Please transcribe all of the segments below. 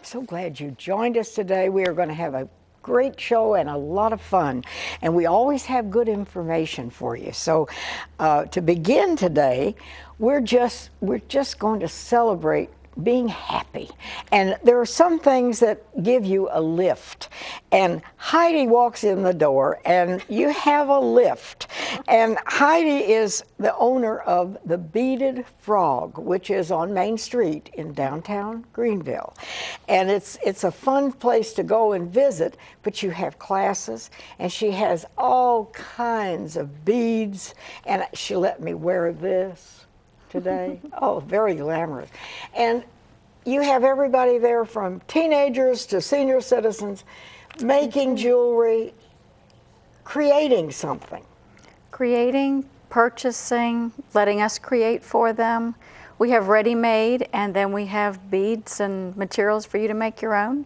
so glad you joined us today. We are going to have a great show and a lot of fun, and we always have good information for you. So to begin today, we're just going to celebrate being happy. And there are some things that give you a lift. And Heidi walks in the door and you have a lift. And Heidi is the owner of the Beaded Frog, which is on Main Street in downtown Greenville. And it's a fun place to go and visit, but you have classes, and she has all kinds of beads, and she let me wear this today. Oh, very glamorous. And you have everybody there from teenagers to senior citizens making jewelry, creating something. Creating, purchasing, letting us create for them. We have ready-made, and then we have beads and materials for you to make your own.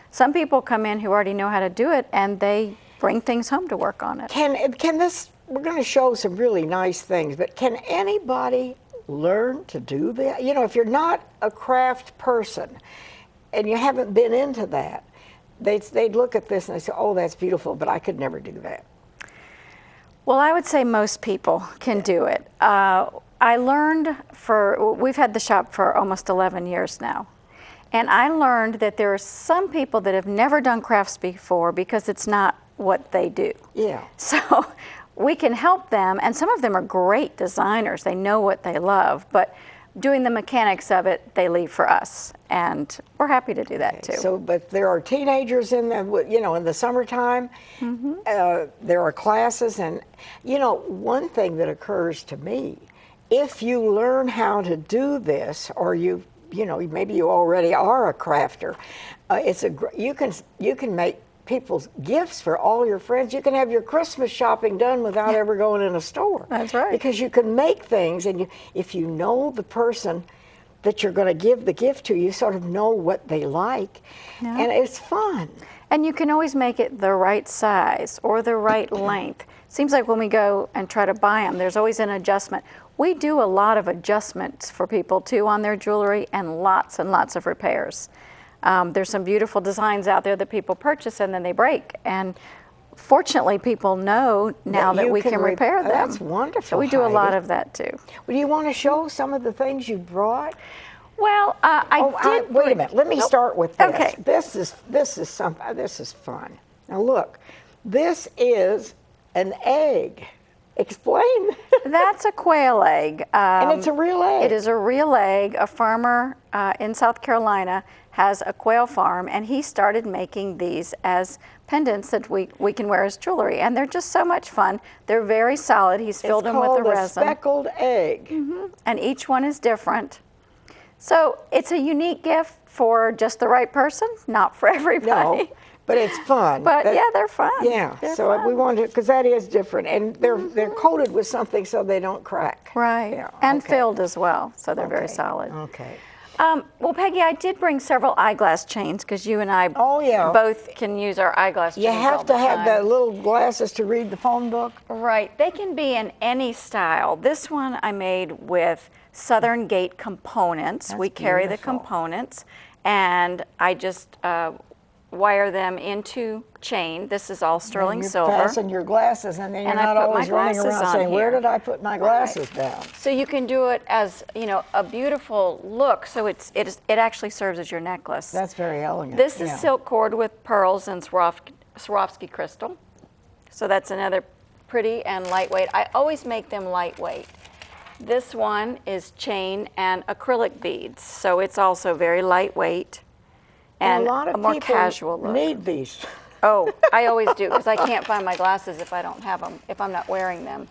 Some people come in who already know how to do it, and they bring things home to work on it. Can this, we're going to show some really nice things, but can anybody learn to do that? You know, if you're not a craft person and you haven't been into that, they'd look at this and they say, oh, that's beautiful, but I could never do that. Well, I would say most people can do it. I learned we've had the shop for almost 11 years now. And I learned that there are some people that have never done crafts before because it's not what they do. Yeah. So we can help them, and some of them are great designers. They know what they love, but doing the mechanics of it, they leave for us, and we're happy to do that too. So, but there are teenagers in the, you know, in the summertime. There are classes, and you know, one thing that occurs to me, if you learn how to do this, or you know, maybe you already are a crafter, you can make people's gifts for all your friends. You can have your Christmas shopping done without ever going in a store. That's right. Because you can make things, and if you know the person that you're going to give the gift to, you sort of know what they like, and it's fun. And you can always make it the right size or the right length. Seems like when we go and try to buy them, there's always an adjustment. We do a lot of adjustments for people too on their jewelry, and lots of repairs. There's some beautiful designs out there that people purchase and then they break. And fortunately, people know now that we can repair them. That's wonderful. So we do a lot of that too. Well, do you want to show some of the things you brought? Well, wait a minute. Let me start with this. Okay. This is something. This is fun. Now look, this is an egg. Explain. That's a quail egg. And it's a real egg. It is a real egg. A farmer in South Carolina has a quail farm, and he started making these as pendants that we can wear as jewelry, and they're just so much fun. They're very solid. He's filled them with the resin. It's called a speckled egg. And each one is different. So it's a unique gift for just the right person, not for everybody. No, but it's fun. But yeah, they're fun. Yeah, they're so fun. we wanted, because that is different, and they're coated with something so they don't crack. Right, Yeah, and okay. filled as well, so they're very solid. Okay. Well, Peggy, I did bring several eyeglass chains because you and I both can use our eyeglass chains. You have all the to have time. the little glasses to read the phone book? Right. They can be in any style. This one I made with Southern Gate components. That's we carry the beautiful. components, and I just wire them into chain. This is all sterling silver. Fasten your glasses, and then you're And I not put always my running glasses around on saying, where here. did I put my glasses down? So you can do it as, you know, a beautiful look. So it actually serves as your necklace. That's very elegant. This is silk cord with pearls and Swarovski crystal. So that's another pretty and lightweight. I always make them lightweight. This one is chain and acrylic beads. So it's also very lightweight and a lot of more people casual look. need these. Oh, I always do, because I can't find my glasses if I don't have them, if I'm not wearing them.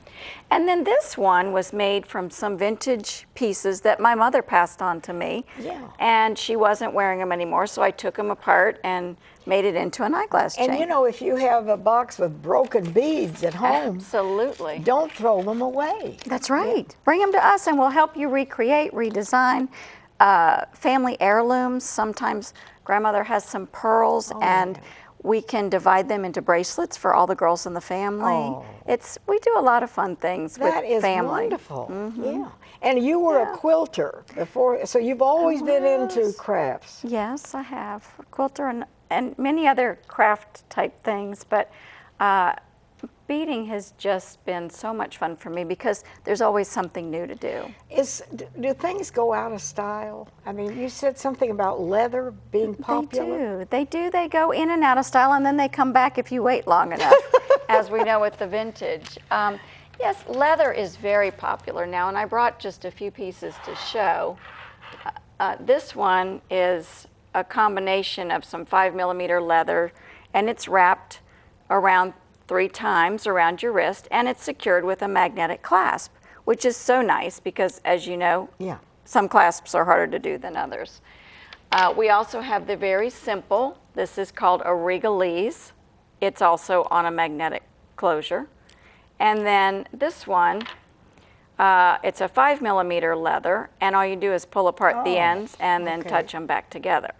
And then this one was made from some vintage pieces that my mother passed on to me. Yeah. And she wasn't wearing them anymore, so I took them apart and made it into an eyeglass chain. And you know, if you have a box with broken beads at home, Absolutely. don't throw them away. That's right. Yeah. Bring them to us and we'll help you recreate, redesign. Family heirlooms. Sometimes grandmother has some pearls, and We can divide them into bracelets for all the girls in the family. Oh. We do a lot of fun things That with is family. wonderful. Yeah. And you were a quilter before, so you've always been into crafts. Yes, I have. A quilter and many other craft type things, but beading has just been so much fun for me because there's always something new to do. Do things go out of style? I mean, you said something about leather being popular. They do. They go in and out of style, and then they come back if you wait long enough, as we know with the vintage. Yes, leather is very popular now, and I brought just a few pieces to show. This one is a combination of some 5mm leather, and it's wrapped around 3 times around your wrist, and it's secured with a magnetic clasp, which is so nice because, as you know, some clasps are harder to do than others. We also have the very simple, this is called a Regalese. It's also on a magnetic closure. And then this one, it's a 5mm leather, and all you do is pull apart the ends and then touch them back together.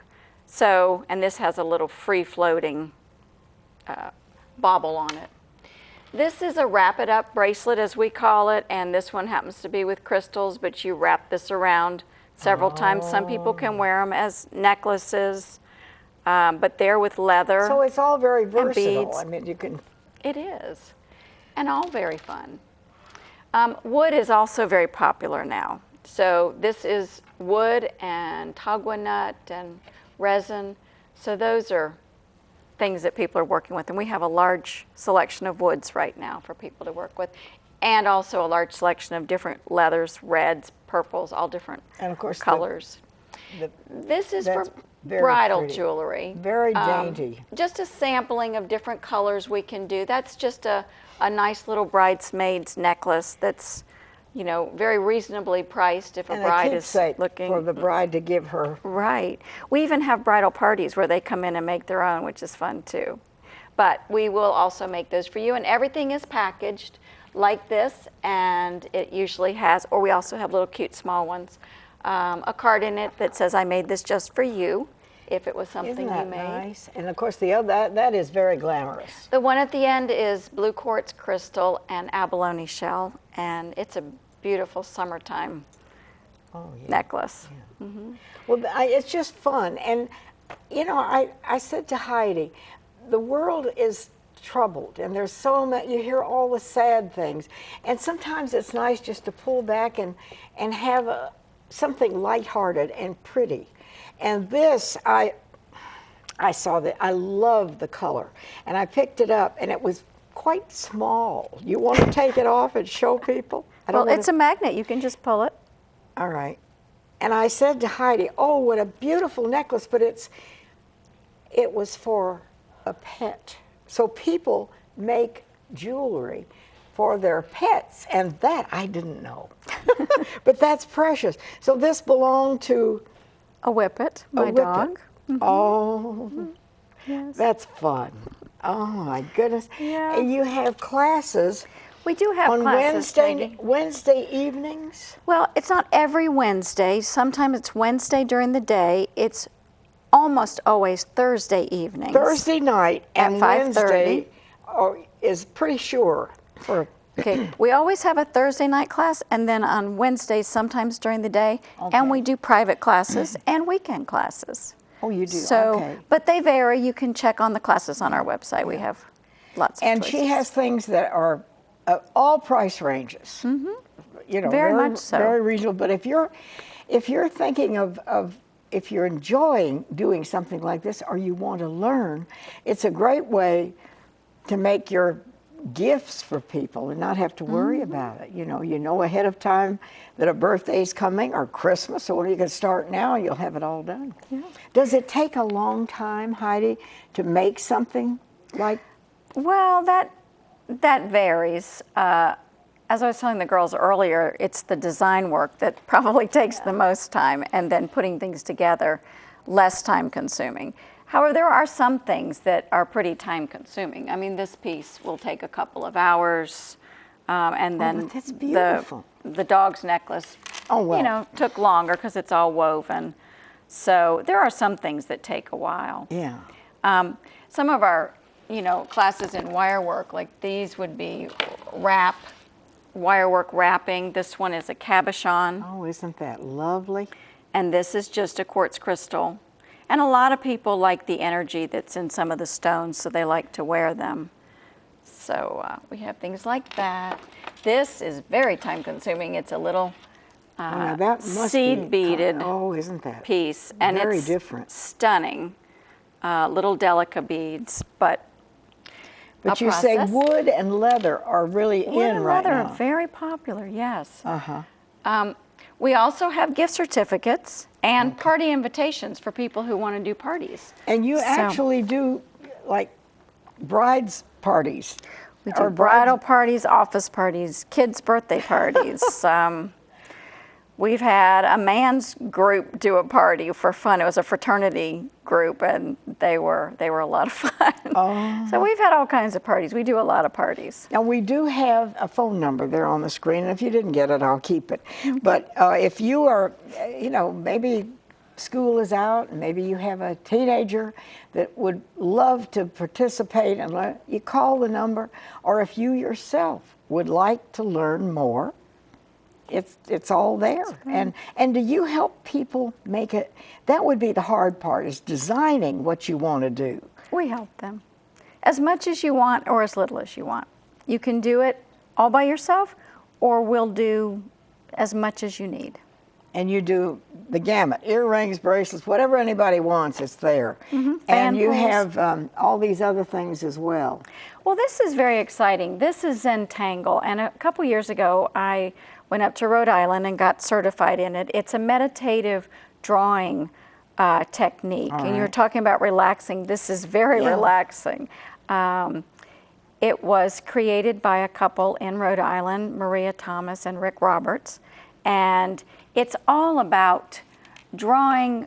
So, and this has a little free-floating bauble on it. This is a wrap-it-up bracelet, as we call it, and this one happens to be with crystals, but you wrap this around several times. Some people can wear them as necklaces, but they're with leather. So it's all very and versatile. beads. I mean, you can. It is, and all very fun. Wood is also very popular now. So this is wood and tagua nut and resin. So those are things that people are working with, and we have a large selection of woods right now for people to work with, and also a large selection of different leathers, reds, purples, all different And of course, colors. This is for bridal jewelry. Very dainty. Just a sampling of different colors we can do. That's just a nice little bridesmaid's necklace that's, you know, very reasonably priced if a bride is looking for the bride to give her. Right. We even have bridal parties where they come in and make their own, which is fun too. But we will also make those for you, and everything is packaged like this, and it usually has, or we also have little cute small ones, a card in it that says, I made this just for you, if it was something Isn't that you made. nice? And of course, the other that is very glamorous. The one at the end is blue quartz crystal and abalone shell, and it's a beautiful summertime necklace. Yeah. Well, it's just fun. And, you know, I said to Heidi, the world is troubled, and there's so much, you hear all the sad things. And sometimes it's nice just to pull back and have something lighthearted and pretty. And this, I saw that, I love the color. And I picked it up, and it was quite small. You want to take it off and show people? Well, it's a magnet. You can just pull it. All right. And I said to Heidi, oh, what a beautiful necklace, but it was for a pet. So people make jewelry for their pets, and that I didn't know. But that's precious. So this belonged to a Whippet, my dog. Oh, yes. That's fun. Oh my goodness. Yeah. And you have classes. We do have on classes, Wednesday evenings? Well, it's not every Wednesday. Sometimes it's Wednesday during the day. It's almost always Thursday evenings. Thursday night and at 5:30. Wednesday is pretty sure for. Okay, we always have a Thursday night class, and then on Wednesdays, sometimes during the day, and we do private classes and weekend classes. Oh, you do? So, okay. But they vary. You can check on the classes on our website. We have lots of And choices. she has things that are all price ranges. You know, very much so. Very reasonable. But if you're thinking of if you're enjoying doing something like this, or you want to learn, it's a great way to make your gifts for people and not have to worry about it. You know ahead of time that a birthday's coming or Christmas, so you can start now and you'll have it all done. Yeah. Does it take a long time, Heidi, to make something like? Well, that varies. As I was telling the girls earlier, it's the design work that probably takes the most time, and then putting things together, less time consuming. However, there are some things that are pretty time consuming. I mean, this piece will take a couple of hours, and then that's beautiful. The dog's necklace, took longer because it's all woven. So there are some things that take a while. Yeah. Some of our, classes in wire work, like these would be wire work wrapping. This one is a cabochon. Oh, isn't that lovely? And this is just a quartz crystal. And a lot of people like the energy that's in some of the stones, so they like to wear them. So we have things like that. This is very time consuming. It's a little Now that must seed be, beaded oh, isn't that piece. And very it's different. stunning. Little delica beads, but you say process. wood and leather are really Wood in and right leather now. are very popular, yes. Uh-huh. We also have gift certificates and party invitations for people who want to do parties. And you So- actually do like brides parties. We do or bridal parties, office parties, kids' birthday parties. We've had a man's group do a party for fun. It was a fraternity group, and they were a lot of fun. Oh. So we've had all kinds of parties. We do a lot of parties. Now we do have a phone number there on the screen, and if you didn't get it, I'll keep it. But if you are, maybe school is out, and maybe you have a teenager that would love to participate, and you call the number, or if you yourself would like to learn more, it's all there. And do you help people make it? That would be the hard part, is designing what you want to do. We help them as much as you want or as little as you want. You can do it all by yourself, or we'll do as much as you need. And you do the gamut, earrings, bracelets, whatever anybody wants, it's there. And Fan you pulls. have all these other things as well. Well, this is very exciting. This is Zentangle, and a couple years ago I went up to Rhode Island and got certified in it. It's a meditative drawing technique, and you were talking about relaxing. This is very relaxing. It was created by a couple in Rhode Island, Maria Thomas and Rick Roberts, and it's all about drawing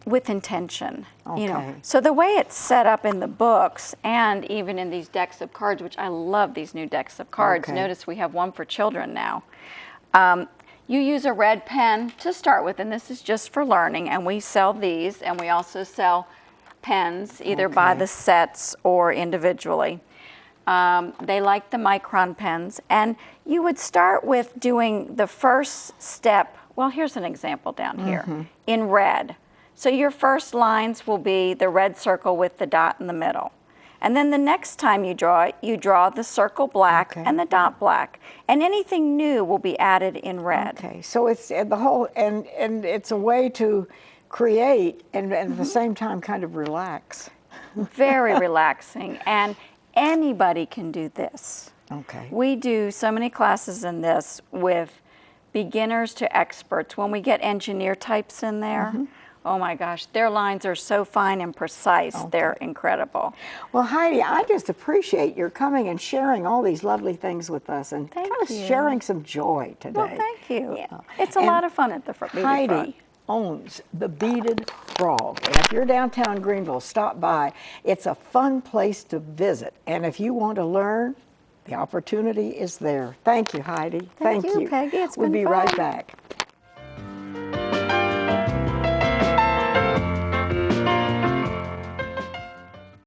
with intention. Okay. So the way it's set up in the books and even in these decks of cards, which I love these new decks of cards. Okay. Notice we have one for children now. You use a red pen to start with, and this is just for learning, and we sell these, and we also sell pens either by the sets or individually. They like the micron pens, and you would start with doing the first step. Well, here's an example down here in red. So your first lines will be the red circle with the dot in the middle. And then the next time you draw it, you draw the circle black and the dot black. And anything new will be added in red. Okay, so it's the whole, and it's a way to create and at the same time kind of relax. Very relaxing. And anybody can do this. Okay. We do so many classes in this with beginners to experts. When we get engineer types in there, oh my gosh, their lines are so fine and precise. They're incredible. Well, Heidi, I just appreciate your coming and sharing all these lovely things with us and Thank kind of you. sharing some joy today. Well, thank you. Yeah. It's a And lot of fun at the Beaded Heidi Frog. owns the Beaded Frog. And if you're downtown Greenville, stop by. It's a fun place to visit. And if you want to learn, the opportunity is there. Thank you, Heidi. Thank you, Peggy. It's We'll been be right fun. back.